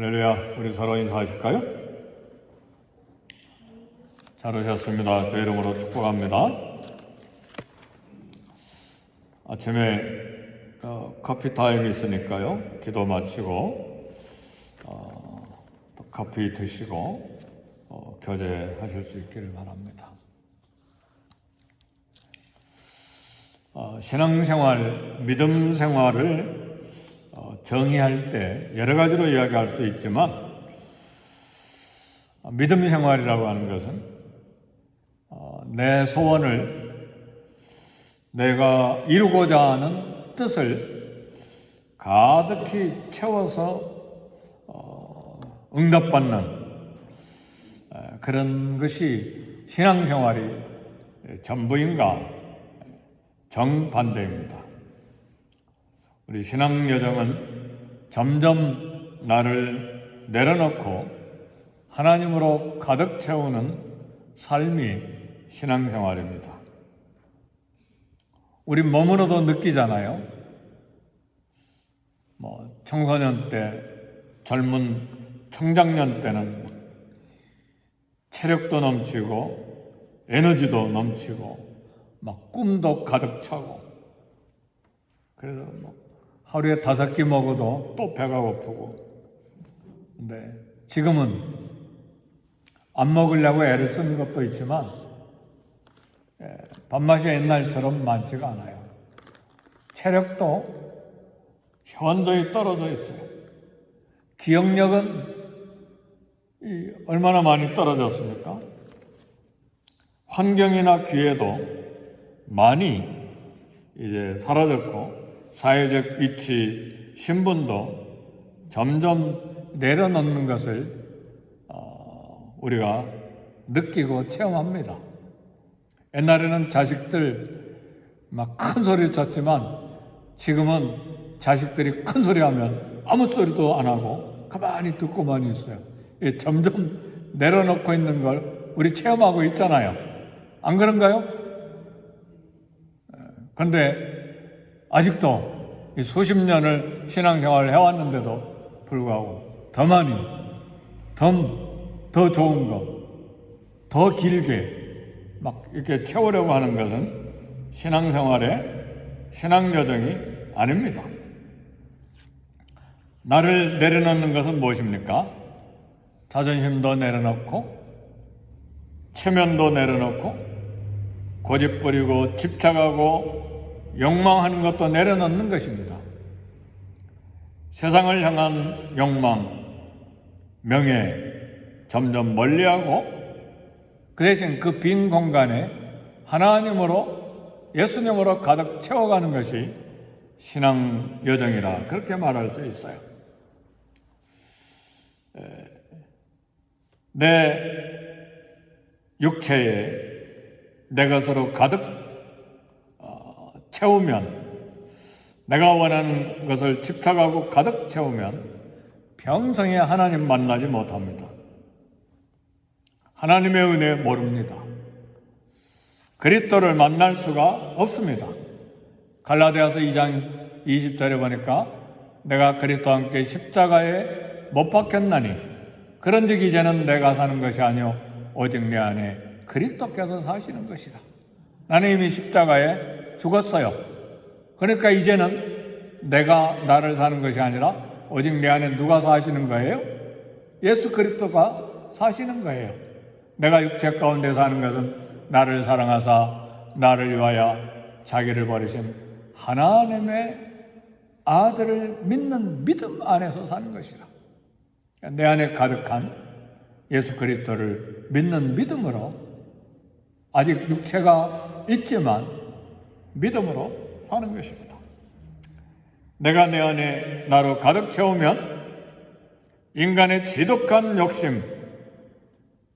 할렐루야, 우리 서로 인사하실까요? 잘 오셨습니다. 제 이름으로 축복합니다. 아침에 커피 타임이 있으니까요. 기도 마치고 또 커피 드시고 교제하실 수 있기를 바랍니다. 신앙생활, 믿음 생활을 정의할 때 여러 가지로 이야기할 수 있지만 믿음 생활이라고 하는 것은 내 소원을 내가 이루고자 하는 뜻을 가득히 채워서 응답받는 그런 것이 신앙생활이 전부인가 정반대입니다. 우리 신앙 여정은 점점 나를 내려놓고 하나님으로 가득 채우는 삶이 신앙생활입니다. 우리 몸으로도 느끼잖아요. 청소년 때, 젊은 청장년 때는 체력도 넘치고 에너지도 넘치고 막 꿈도 가득 차고 그래서 하루에 5끼 먹어도 또 배가 고프고. 근데 지금은 안 먹으려고 애를 쓰는 것도 있지만 밥맛이 옛날처럼 많지가 않아요. 체력도 현저히 떨어져 있어요. 기억력은 얼마나 많이 떨어졌습니까? 환경이나 기회도 많이 이제 사라졌고 사회적 위치, 신분도 점점 내려놓는 것을 우리가 느끼고 체험합니다. 옛날에는 자식들 막 큰 소리 쳤지만 지금은 자식들이 큰 소리 하면 아무 소리도 안 하고 가만히 듣고만 있어요. 점점 내려놓고 있는 걸 우리 체험하고 있잖아요. 안 그런가요? 그런데 아직도 수십 년을 신앙생활을 해왔는데도 불구하고 더 많이, 더 좋은 거, 더 길게 막 이렇게 채우려고 하는 것은 신앙생활의 신앙여정이 아닙니다. 나를 내려놓는 것은 무엇입니까? 자존심도 내려놓고 체면도 내려놓고 고집부리고 집착하고 욕망하는 것도 내려놓는 것입니다. 세상을 향한 욕망, 명예 점점 멀리하고 그 대신 그 빈 공간에 하나님으로 예수님으로 가득 채워가는 것이 신앙 여정이라 그렇게 말할 수 있어요. 내 육체에 내 것으로 가득 채우면, 내가 원하는 것을 집착하고 가득 채우면 평생에 하나님 만나지 못합니다. 하나님의 은혜 모릅니다. 그리스도를 만날 수가 없습니다. 갈라디아서 2장 20절에 보니까 내가 그리스도와 함께 십자가에 못 박혔나니 그런즉 이제는 내가 사는 것이 아니요 오직 내 안에 그리스도께서 사시는 것이다. 나는 이미 십자가에 죽었어요. 그러니까 이제는 내가 나를 사는 것이 아니라 오직 내 안에 누가 사시는 거예요? 예수 그리스도가 사시는 거예요. 내가 육체 가운데 사는 것은 나를 사랑하사 나를 위하여 자기를 버리신 하나님의 아들을 믿는 믿음 안에서 사는 것이라. 내 안에 가득한 예수 그리스도를 믿는 믿음으로, 아직 육체가 있지만 믿음으로 사는 것입니다. 내가 내 안에 나로 가득 채우면 인간의 지독한 욕심,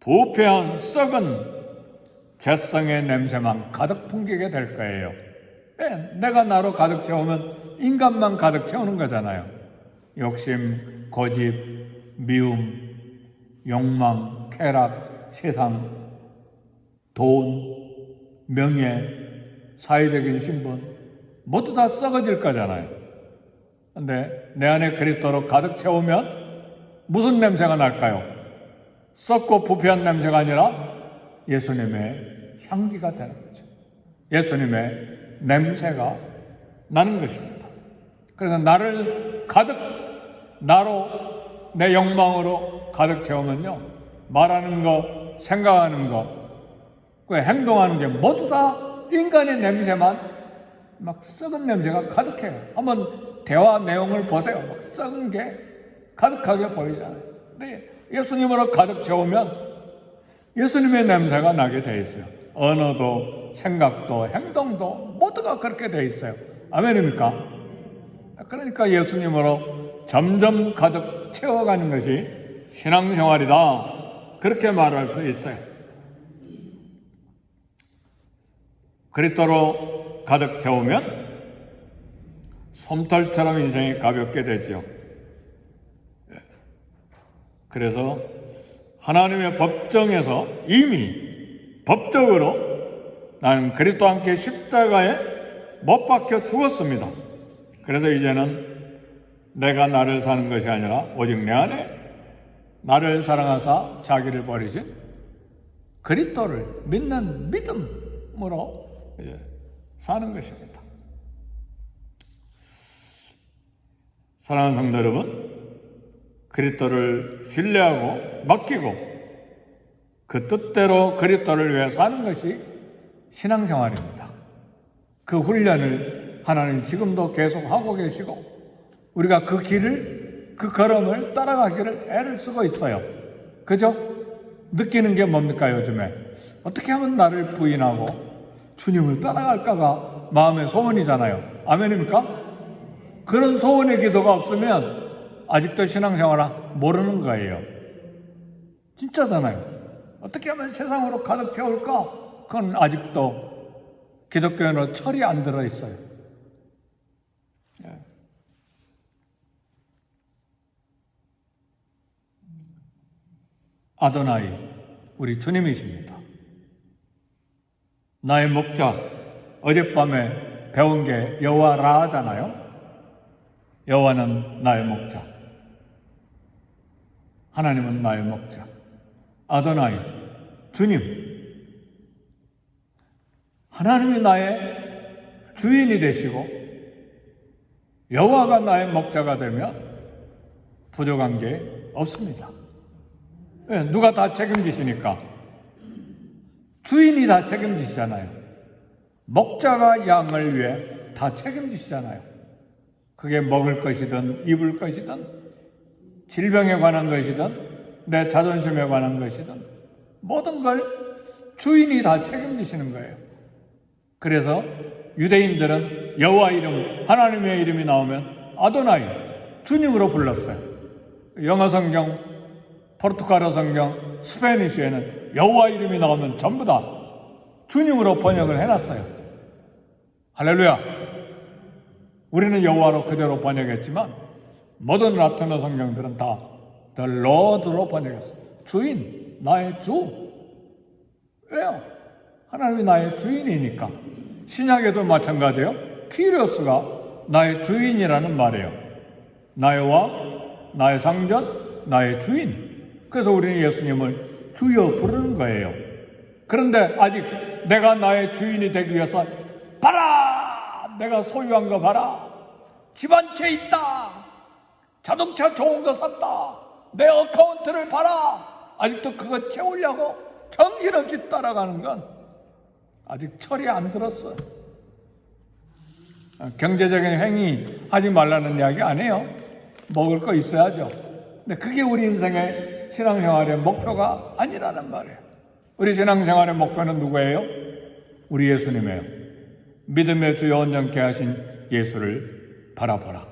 부패한 썩은 죄성의 냄새만 가득 풍기게 될 거예요. 내가 나로 가득 채우면 인간만 가득 채우는 거잖아요. 욕심, 고집, 미움, 욕망, 쾌락, 세상, 돈, 명예, 사회적인 신분 모두 다 썩어질 거잖아요. 근데 내 안에 그리스도로 가득 채우면 무슨 냄새가 날까요? 썩고 부패한 냄새가 아니라 예수님의 향기가 되는 거죠. 예수님의 냄새가 나는 것입니다. 그래서 나를 가득, 나로, 내 욕망으로 가득 채우면요, 말하는 거, 생각하는 거, 그 행동하는 게 모두 다 인간의 냄새만 막 썩은 냄새가 가득해요. 한번 대화 내용을 보세요. 막 썩은 게 가득하게 보이잖아요. 근데 예수님으로 가득 채우면 예수님의 냄새가 나게 돼 있어요. 언어도 생각도 행동도 모두가 그렇게 돼 있어요. 아멘입니까? 그러니까 예수님으로 점점 가득 채워가는 것이 신앙생활이다, 그렇게 말할 수 있어요. 그리스도로 가득 채우면 솜털처럼 인생이 가볍게 되죠. 그래서 하나님의 법정에서 이미 법적으로 나는 그리스도와 함께 십자가에 못 박혀 죽었습니다. 그래서 이제는 내가 나를 사는 것이 아니라 오직 내 안에 나를 사랑하사 자기를 버리신 그리스도를 믿는 믿음으로 사는 것입니다. 사랑하는 성도 여러분, 그리스도를 신뢰하고 맡기고 그 뜻대로 그리스도를 위해 사는 것이 신앙생활입니다. 그 훈련을 하나님 지금도 계속 하고 계시고 우리가 그 길을, 그 걸음을 따라가기를 애를 쓰고 있어요. 그죠? 느끼는 게 뭡니까 요즘에? 어떻게 하면 나를 부인하고 주님을 따라갈까가 마음의 소원이잖아요. 아멘입니까? 그런 소원의 기도가 없으면 아직도 신앙생활을 모르는 거예요. 진짜잖아요. 어떻게 하면 세상으로 가득 채울까? 그건 아직도 기독교인으로 철이 안 들어있어요. 아도나이, 우리 주님이십니다. 나의 목자, 어젯밤에 배운 게 여호와라잖아요. 여호와는 나의 목자, 하나님은 나의 목자. 아도나이, 주님, 하나님이 나의 주인이 되시고 여호와가 나의 목자가 되면 부족한 게 없습니다. 누가 다 책임지시니까? 주인이 다 책임지시잖아요. 목자가 양을 위해 다 책임지시잖아요. 그게 먹을 것이든 입을 것이든 질병에 관한 것이든 내 자존심에 관한 것이든 모든 걸 주인이 다 책임지시는 거예요. 그래서 유대인들은 여호와 이름, 하나님의 이름이 나오면 아도나이, 주님으로 불렀어요. 영어 성경, 포르투갈어 성경, 스페니쉬에는 여호와 이름이 나오면 전부 다 주님으로 번역을 해놨어요. 할렐루야! 우리는 여호와로 그대로 번역했지만 모든 라틴어 성경들은 다 The Lord로 번역했어요. 주인, 나의 주. 왜요? 하나님이 나의 주인이니까. 신약에도 마찬가지예요. 키리오스가 나의 주인이라는 말이에요. 나의 왕, 나의 상전, 나의 주인. 그래서 우리는 예수님을 주여 부르는 거예요. 그런데 아직 내가 나의 주인이 되기 위해서 봐라! 내가 소유한 거 봐라! 집 한 채 있다! 자동차 좋은 거 샀다! 내 어카운트를 봐라! 아직도 그거 채우려고 정신없이 따라가는 건 아직 철이 안 들었어. 경제적인 행위 하지 말라는 이야기 아니에요. 먹을 거 있어야죠. 근데 그게 우리 인생의 신앙생활의 목표가 아니라는 말이에요. 우리 신앙생활의 목표는 누구예요? 우리 예수님이에요. 믿음의 주여 온전케 하신 예수를 바라보라.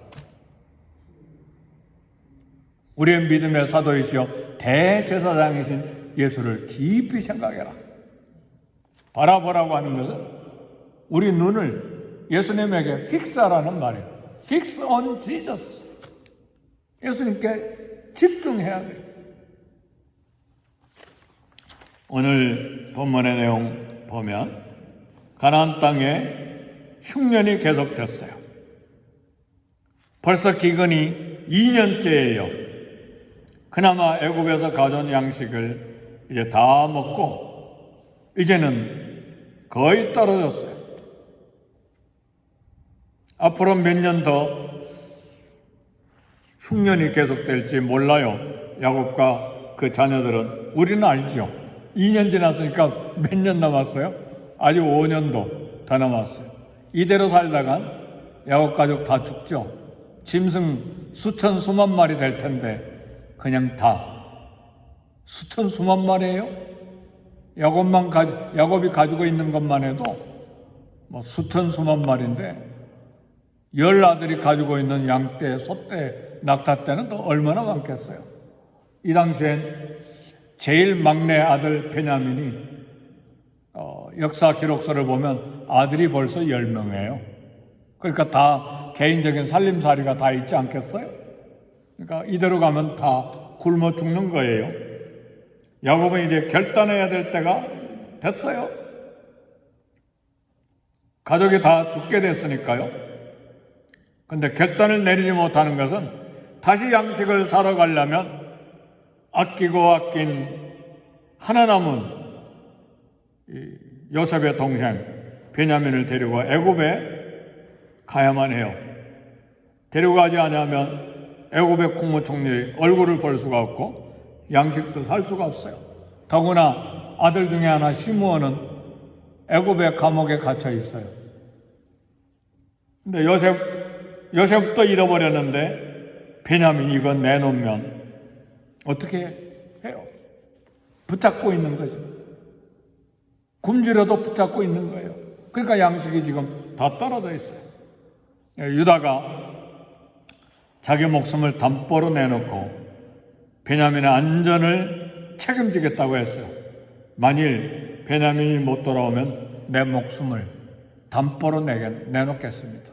우리의 믿음의 사도이시여 대제사장이신 예수를 깊이 생각해라. 바라보라고 하는 것은 우리 눈을 예수님에게 픽스하라는 말이에요. Fix on Jesus. 예수님께 집중해야 돼요. 오늘 본문의 내용 보면 가나안 땅에 흉년이 계속됐어요. 벌써 기근이 2년째예요. 그나마 애굽에서 가져온 양식을 이제 다 먹고 이제는 거의 떨어졌어요. 앞으로 몇 년 더 흉년이 계속될지 몰라요. 야곱과 그 자녀들은. 우리는 알죠. 2년 지났으니까 몇 년 남았어요? 아직 5년도 더 남았어요. 이대로 살다간 야곱 가족 다 죽죠. 짐승 수천 수만 마리 될 텐데 그냥 다 수천 수만 마리예요? 야곱이 가지고 있는 것만 해도 뭐 수천 수만 마리인데 10아들이 가지고 있는 양떼, 소떼, 낙타떼는 또 얼마나 많겠어요. 이 당시엔 제일 막내 아들 베냐민이 역사 기록서를 보면 아들이 벌써 10명이에요. 그러니까 다 개인적인 살림살이가 다 있지 않겠어요? 그러니까 이대로 가면 다 굶어 죽는 거예요. 야곱은 이제 결단해야 될 때가 됐어요. 가족이 다 죽게 됐으니까요. 근데 결단을 내리지 못하는 것은 다시 양식을 사러 가려면 아끼고 아낀 하나 남은 요셉의 동생 베냐민을 데리고 애굽에 가야만 해요. 데리고 가지 않으면 애굽의 국무총리 얼굴을 볼 수가 없고 양식도 살 수가 없어요. 더구나 아들 중에 하나 시므온은 애굽의 감옥에 갇혀 있어요. 근데 요셉도 잃어버렸는데 베냐민 이거 내놓으면 어떻게 해요? 붙잡고 있는 거죠. 굶주려도 붙잡고 있는 거예요. 그러니까 양식이 지금 다 떨어져 있어요. 유다가 자기 목숨을 담보로 내놓고 베냐민의 안전을 책임지겠다고 했어요. 만일 베냐민이 못 돌아오면 내 목숨을 담보로 내놓겠습니다.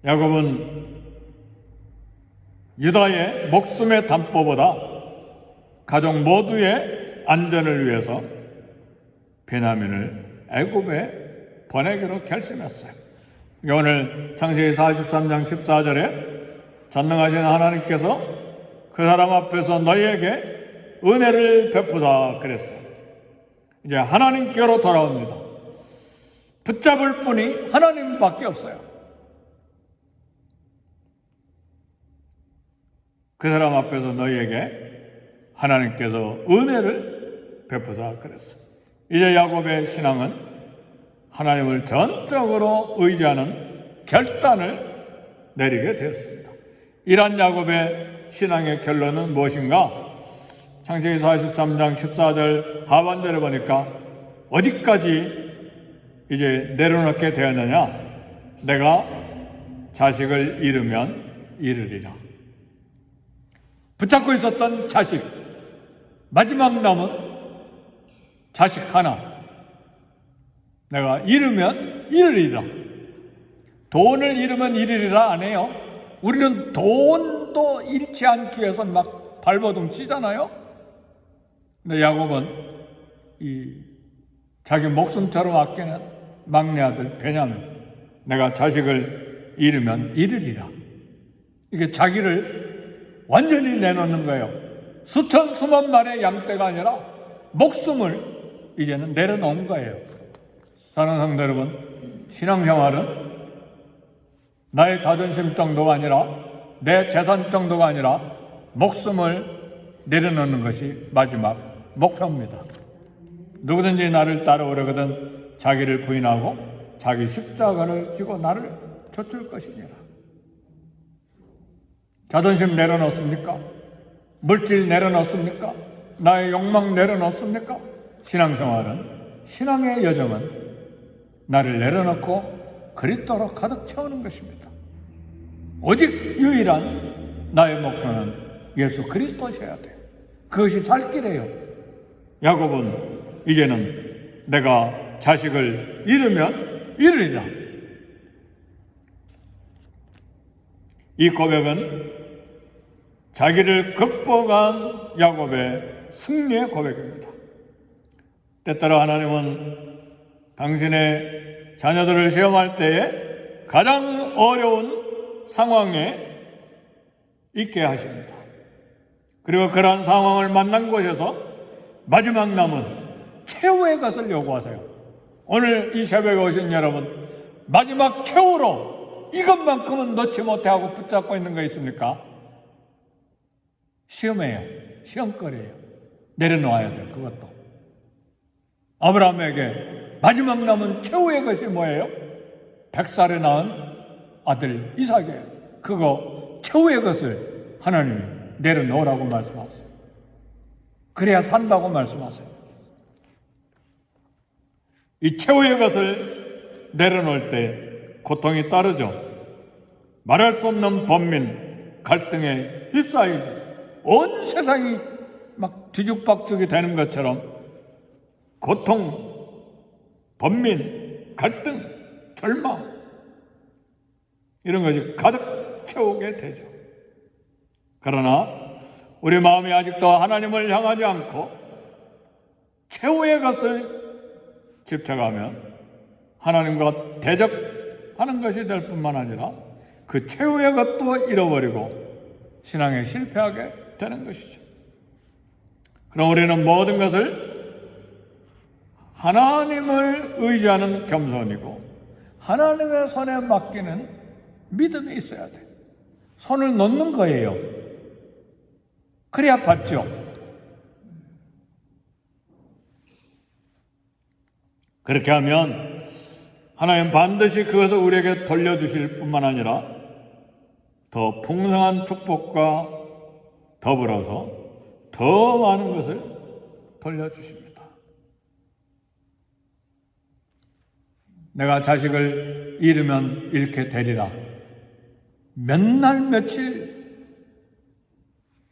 야곱은 유다의 목숨의 담보보다 가족 모두의 안전을 위해서 베냐민을 애굽에 보내기로 결심했어요. 오늘 창세기 43장 14절에 전능하신 하나님께서 그 사람 앞에서 너희에게 은혜를 베푸다 그랬어요. 이제 하나님께로 돌아옵니다. 붙잡을 분이 하나님밖에 없어요. 그 사람 앞에서 너희에게 하나님께서 은혜를 베푸다 그랬어요. 이제 야곱의 신앙은 하나님을 전적으로 의지하는 결단을 내리게 되었습니다. 이러한 야곱의 신앙의 결론은 무엇인가? 창세기 43장 14절 하반절에 보니까 어디까지 이제 내려놓게 되었느냐? 내가 자식을 잃으면 잃으리라. 붙잡고 있었던 자식, 마지막 남은 자식 하나, 내가 잃으면 잃으리라. 돈을 잃으면 잃으리라 안 해요. 우리는 돈도 잃지 않기 위해서 막 발버둥 치잖아요. 근데 야곱은 자기 목숨처럼 아끼는 막내 아들 베냐민, 내가 자식을 잃으면 잃으리라. 이게 자기를 완전히 내놓는 거예요. 수천 수만 마리의 양떼가 아니라 목숨을 이제는 내려놓은 거예요. 사랑하는 성도 여러분, 신앙생활은 나의 자존심 정도가 아니라 내 재산 정도가 아니라 목숨을 내려놓는 것이 마지막 목표입니다. 누구든지 나를 따라오려거든 자기를 부인하고 자기 십자가를 지고 나를 좇을 것이니라. 자존심 내려놓습니까? 물질 내려놓습니까? 나의 욕망 내려놓습니까? 신앙생활은, 신앙의 여정은 나를 내려놓고 그리스도로 가득 채우는 것입니다. 오직 유일한 나의 목표는 예수 그리스도셔야 돼요. 그것이 살 길이에요. 야곱은 이제는 내가 자식을 잃으면 잃으리라. 이 고백은 자기를 극복한 야곱의 승리의 고백입니다. 때때로 하나님은 당신의 자녀들을 시험할 때에 가장 어려운 상황에 있게 하십니다. 그리고 그러한 상황을 만난 곳에서 마지막 남은 최후의 것을 요구하세요. 오늘 이 새벽에 오신 여러분, 마지막 최후로 이것만큼은 넣지 못하고 붙잡고 있는 거 있습니까? 시험이에요. 시험거리예요. 내려놓아야 돼요. 그것도. 아브라함에게 마지막 남은 최후의 것이 뭐예요? 100살에 낳은 아들 이삭이에요. 그거 최후의 것을 하나님이 내려놓으라고 말씀하세요. 그래야 산다고 말씀하세요. 이 최후의 것을 내려놓을 때 고통이 따르죠. 말할 수 없는 번민, 갈등에 휩싸이죠. 온 세상이 막 뒤죽박죽이 되는 것처럼 고통, 번민, 갈등, 절망 이런 것이 가득 채우게 되죠. 그러나 우리 마음이 아직도 하나님을 향하지 않고 최후의 것을 집착하면 하나님과 대적하는 것이 될 뿐만 아니라 그 최후의 것도 잃어버리고 신앙에 실패하게 되는 것이죠. 그럼 우리는 모든 것을 하나님을 의지하는 겸손이고 하나님의 손에 맡기는 믿음이 있어야 돼. 손을 놓는 거예요. 그래야 받죠. 그렇게 하면 하나님 반드시 그것을 우리에게 돌려주실 뿐만 아니라 더 풍성한 축복과 더불어서 더 많은 것을 돌려주십니다. 내가 자식을 잃으면 잃게 되리라. 몇 날 며칠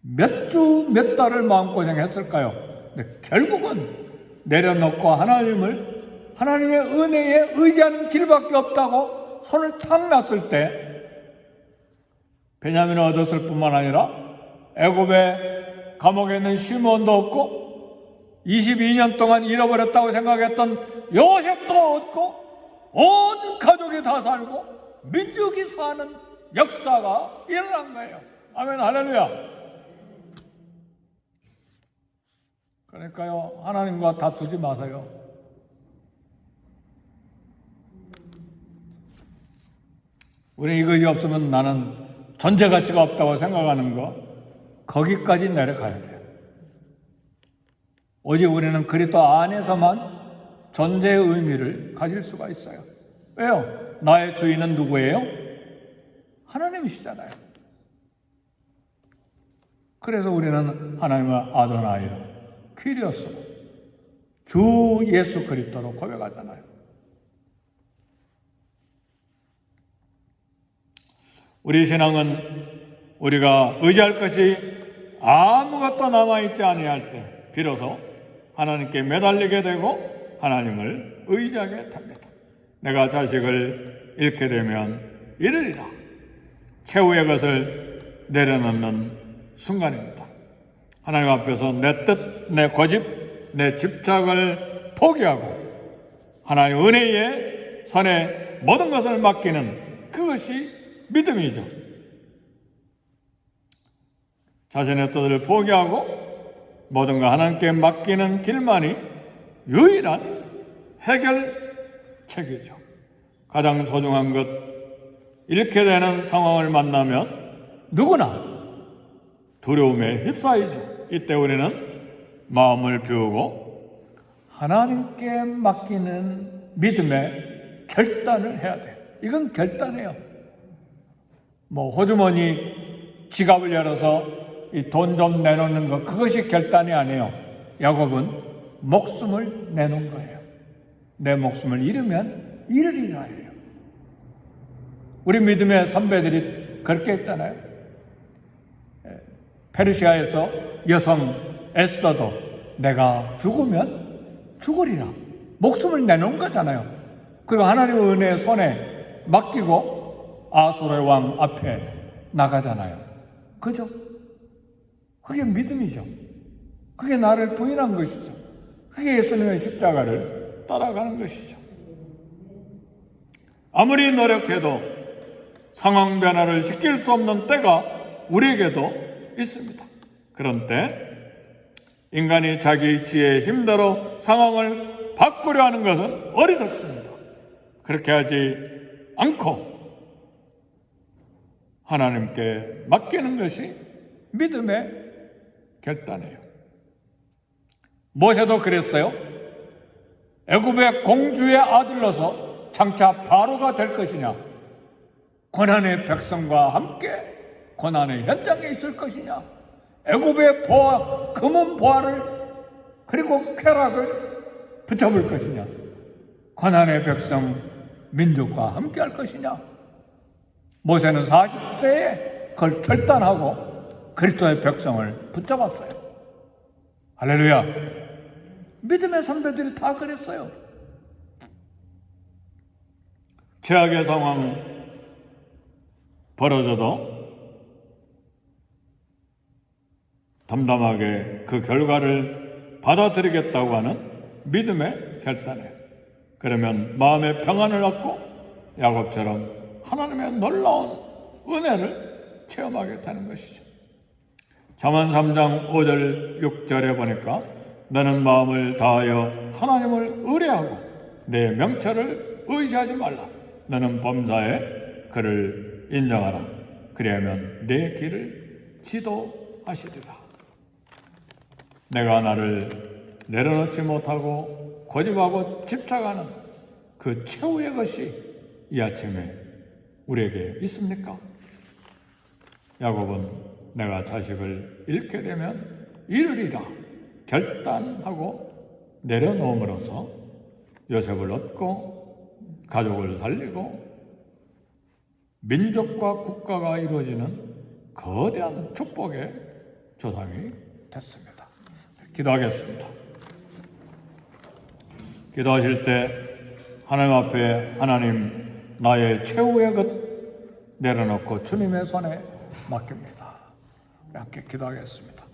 몇 주 몇 달을 마음고생했을까요? 근데 결국은 내려놓고 하나님의 은혜에 의지하는 길밖에 없다고 손을 탁 놨을 때 베냐민을 얻었을 뿐만 아니라 애굽의 감옥에 있는 시몬도 얻고 22년 동안 잃어버렸다고 생각했던 요셉도 얻고 온 가족이 다 살고 민족이 사는 역사가 일어난 거예요. 아멘, 할렐루야. 그러니까요, 하나님과 다투지 마세요. 우리 이것이 없으면 나는 존재 가치가 없다고 생각하는 거, 거기까지 내려가야 돼요. 오직 우리는 그리스도 안에서만 존재의 의미를 가질 수가 있어요. 왜요? 나의 주인은 누구예요? 하나님이시잖아요. 그래서 우리는 하나님의 아도나이라, 퀴리오스, 주 예수 그리스도로 고백하잖아요. 우리 신앙은 우리가 의지할 것이 아무것도 남아있지 아니할 때 비로소 하나님께 매달리게 되고 하나님을 의지하게 됩니다. 내가 자식을 잃게 되면 잃으리라. 최후의 것을 내려놓는 순간입니다. 하나님 앞에서 내 뜻, 내 고집, 내 집착을 포기하고 하나님의 은혜의 손에 모든 것을 맡기는 그것이 믿음이죠. 자신의 뜻을 포기하고 모든 걸 하나님께 맡기는 길만이 유일한 해결책이죠. 가장 소중한 것, 잃게 되는 상황을 만나면 누구나 두려움에 휩싸이죠. 이때 우리는 마음을 비우고 하나님께 맡기는 믿음의 결단을 해야 돼요. 이건 결단이에요. 호주머니 지갑을 열어서 이 돈 좀 내놓는 거, 그것이 결단이 아니에요. 야곱은 목숨을 내놓은 거예요. 내 목숨을 잃으면 잃으리라 해요. 우리 믿음의 선배들이 그렇게 했잖아요. 페르시아에서 여성 에스더도 내가 죽으면 죽으리라. 목숨을 내놓은 거잖아요. 그리고 하나님의 은혜의 손에 맡기고 아수르의 왕 앞에 나가잖아요. 그죠? 그게 믿음이죠. 그게 나를 부인한 것이죠. 그게 예수님의 십자가를 따라가는 것이죠. 아무리 노력해도 상황 변화를 시킬 수 없는 때가 우리에게도 있습니다. 그런 때 인간이 자기 지혜의 힘대로 상황을 바꾸려 하는 것은 어리석습니다. 그렇게 하지 않고 하나님께 맡기는 것이 믿음의 결단이에요. 모세도 그랬어요. 애굽의 공주의 아들로서 장차 바로가 될 것이냐, 고난의 백성과 함께 고난의 현장에 있을 것이냐, 애굽의 보화, 금은 보화를 그리고 쾌락을 붙여볼 것이냐, 고난의 백성 민족과 함께 할 것이냐. 모세는 40세에 그걸 결단하고 그리스도의 백성을 붙잡았어요. 할렐루야. 믿음의 선배들이 다 그랬어요. 최악의 상황 벌어져도 담담하게 그 결과를 받아들이겠다고 하는 믿음의 결단이에요. 그러면 마음의 평안을 얻고 야곱처럼 하나님의 놀라운 은혜를 체험하게 되는 것이죠. 잠언 3장 5절 6절에 보니까 너는 마음을 다하여 하나님을 의뢰하고 내 명철을 의지하지 말라. 너는 범사에 그를 인정하라. 그리하면 내 길을 지도하시리라. 내가 나를 내려놓지 못하고 고집하고 집착하는 그 최후의 것이 이 아침에 우리에게 있습니까? 야곱은 내가 자식을 잃게 되면 잃으리라 결단하고 내려놓음으로써 요셉을 얻고 가족을 살리고 민족과 국가가 이루어지는 거대한 축복의 조상이 됐습니다. 기도하겠습니다. 기도하실 때 하나님 앞에 하나님 나의 최후의 것 내려놓고 주님의 손에 맡깁니다. 함께 기도하겠습니다.